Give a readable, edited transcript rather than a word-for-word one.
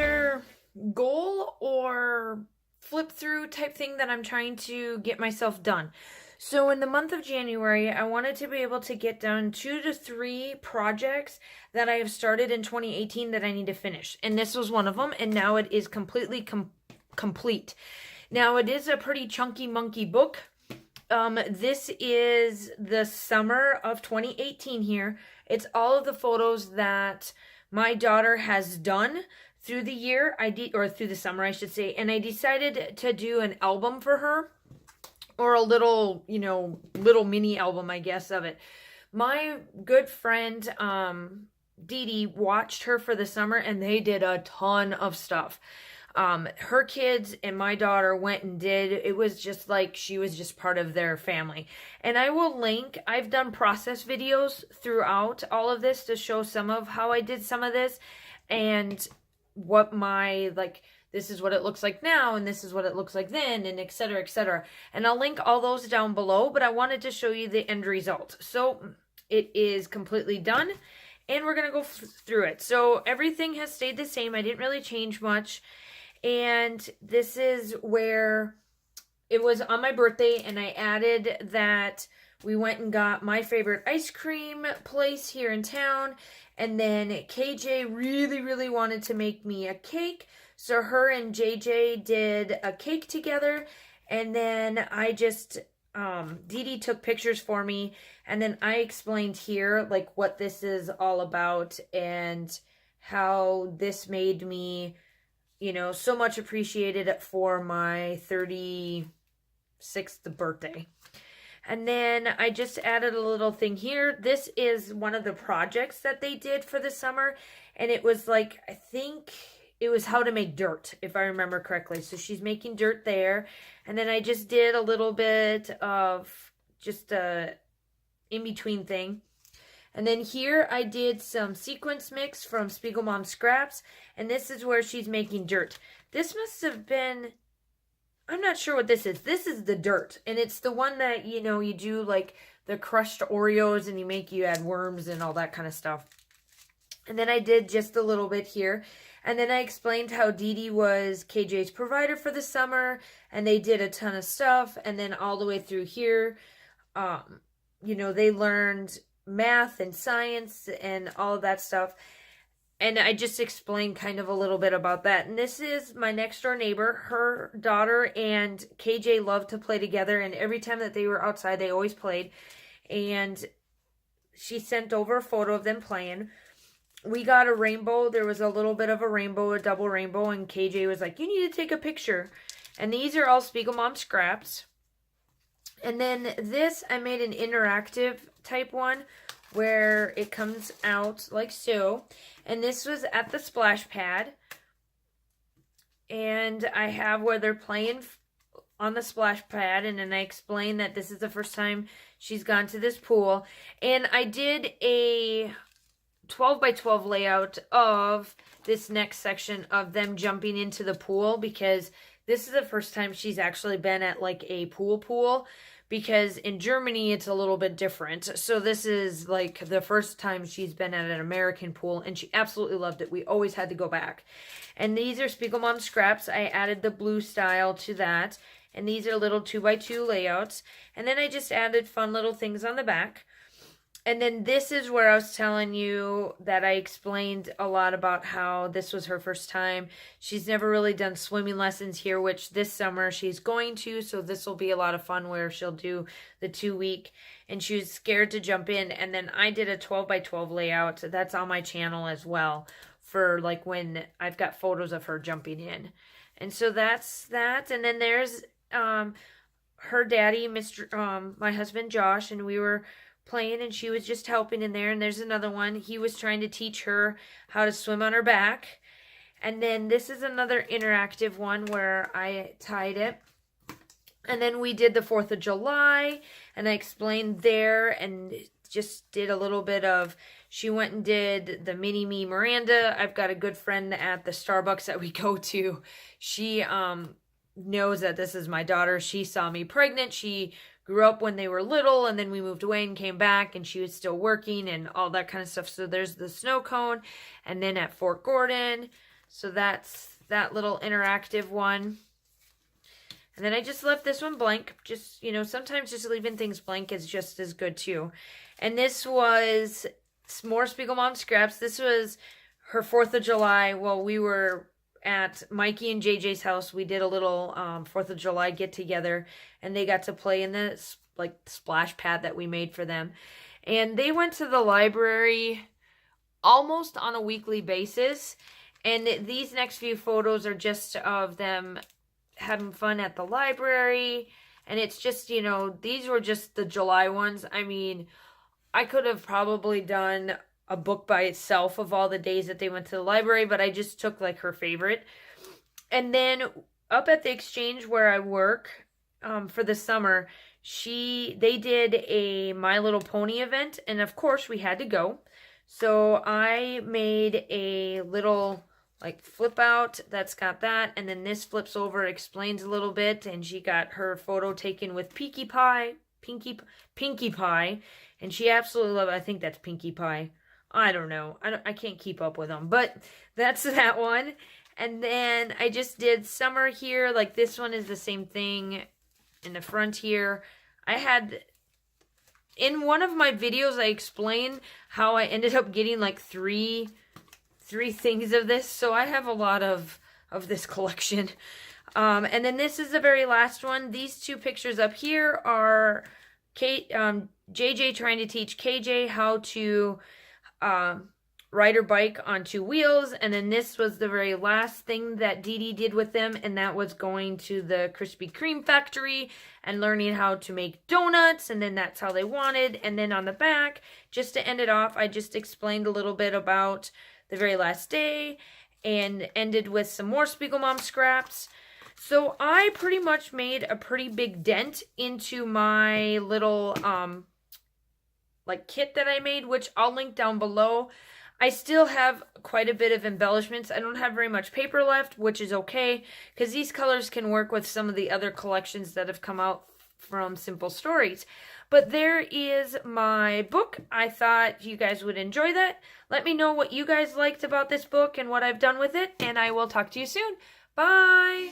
either goal or flip through type thing that I'm trying to get myself done. So in the month of January, I wanted to be able to get done 2 to 3 projects that I have started in 2018 that I need to finish. And this was one of them, and now it is completely complete. Now it is a pretty chunky monkey book. This is the summer of 2018 here. It's all of the photos that my daughter has done through the year, or through the summer, I should say, and I decided to do an album for her, or a little, little mini album, I guess, of it. My good friend, Dee Dee, watched her for the summer, and they did a ton of stuff. Her kids and my daughter went and did, it was just like she was just part of their family. And I will link, I've done process videos throughout all of this to show some of how I did some of this, and what my, this is what it looks like now, and this is what it looks like then, and et cetera, et cetera. And I'll link all those down below, but I wanted to show you the end result. So it is completely done, and we're going to go through it. So everything has stayed the same. I didn't really change much. And this is where it was on my birthday, and I added that we went and got my favorite ice cream place here in town. And then KJ really, really wanted to make me a cake. So her and JJ did a cake together. And then I just, Dee Dee took pictures for me. And then I explained here, what this is all about and how this made me, so much appreciated for my 36th birthday. And then I just added a little thing here. This is one of the projects that they did for the summer. And it was I think it was how to make dirt, if I remember correctly. So she's making dirt there. And then I just did a little bit of just a in-between thing. And then here I did some sequence mix from Spiegelmom Scraps. And this is where she's making dirt. This must have been, I'm not sure what this is. This is the dirt. And it's the one that, you do the crushed Oreos and you add worms and all that kind of stuff. And then I did just a little bit here. And then I explained how Dee Dee was KJ's provider for the summer. And they did a ton of stuff. And then all the way through here, they learned math and science and all of that stuff. And I just explained kind of a little bit about that. And this is my next door neighbor. Her daughter and KJ loved to play together. And every time that they were outside, they always played. And she sent over a photo of them playing. We got a rainbow. There was a little bit of a rainbow, a double rainbow. And KJ was like, you need to take a picture. And these are all Spiegelmom Scraps. And then this, I made an interactive type one where it comes out like so. And this was at the splash pad. And I have where they're playing on the splash pad. And then I explained that this is the first time she's gone to this pool. And I did a 12 by 12 layout of this next section of them jumping into the pool, because this is the first time she's actually been at a pool, because in Germany it's a little bit different. So this is the first time she's been at an American pool, and she absolutely loved it. We always had to go back. And these are Spiegelmom Scraps. I added the blue style to that. And these are little 2 by 2 layouts. And then I just added fun little things on the back. And then this is where I was telling you that I explained a lot about how this was her first time. She's never really done swimming lessons here, which this summer she's going to. So this will be a lot of fun where she'll do the 2-week. And she was scared to jump in. And then I did a 12 by 12 layout. That's on my channel as well, for when I've got photos of her jumping in. And so that's that. And then there's her daddy, my husband Josh, and we were playing, and she was just helping in there. And there's another one. He was trying to teach her how to swim on her back. And then this is another interactive one where I tied it. And then we did the 4th of July, and I explained there and just did a little bit of, she went and did the mini me Miranda. I've got a good friend at the Starbucks that we go to. She knows that this is my daughter. She saw me pregnant. She grew up when they were little, and then we moved away and came back, and she was still working and all that kind of stuff. So there's the snow cone. And then at Fort Gordon, So that's that little interactive one. And then I just left this one blank. Just, you know, sometimes just leaving things blank is just as good too. And this was more Spiegel Mom scraps. This was her 4th of July. Well, we were at Mikey and JJ's house. We did a little 4th of July get together, and they got to play in this like splash pad that we made for them. And they went to the library almost on a weekly basis. And these next few photos are just of them having fun at the library. And it's just, you know, these were just the July ones. I mean, I could have probably done a book by itself of all the days that they went to the library, but I just took like her favorite. And then up at the exchange where I work for the summer, they did a My Little Pony event, and of course we had to go. So I made a little like flip out that's got that, and then this flips over, explains a little bit, and she got her photo taken with Pinkie Pie, and she absolutely loved it. I think that's Pinkie Pie. I don't know. I can't keep up with them, but that's that one. And then I just did Summer here. Like this one is the same thing in the front here. I had in one of my videos I explained how I ended up getting like three things of this, so I have a lot of this collection. And then this is the very last one. These two pictures up here are JJ trying to teach KJ how to ride her bike on 2 wheels, and then this was the very last thing that Dee Dee did with them, and that was going to the Krispy Kreme factory and learning how to make donuts, and then that's how they wanted. And then on the back, just to end it off, I just explained a little bit about the very last day and ended with some more Spiegel Mom scraps. So I pretty much made a pretty big dent into my little like kit that I made, which I'll link down below. I still have quite a bit of embellishments. I don't have very much paper left, which is okay, because these colors can work with some of the other collections that have come out from Simple Stories. But there is my book. I thought you guys would enjoy that. Let me know what you guys liked about this book and what I've done with it, and I will talk to you soon. Bye!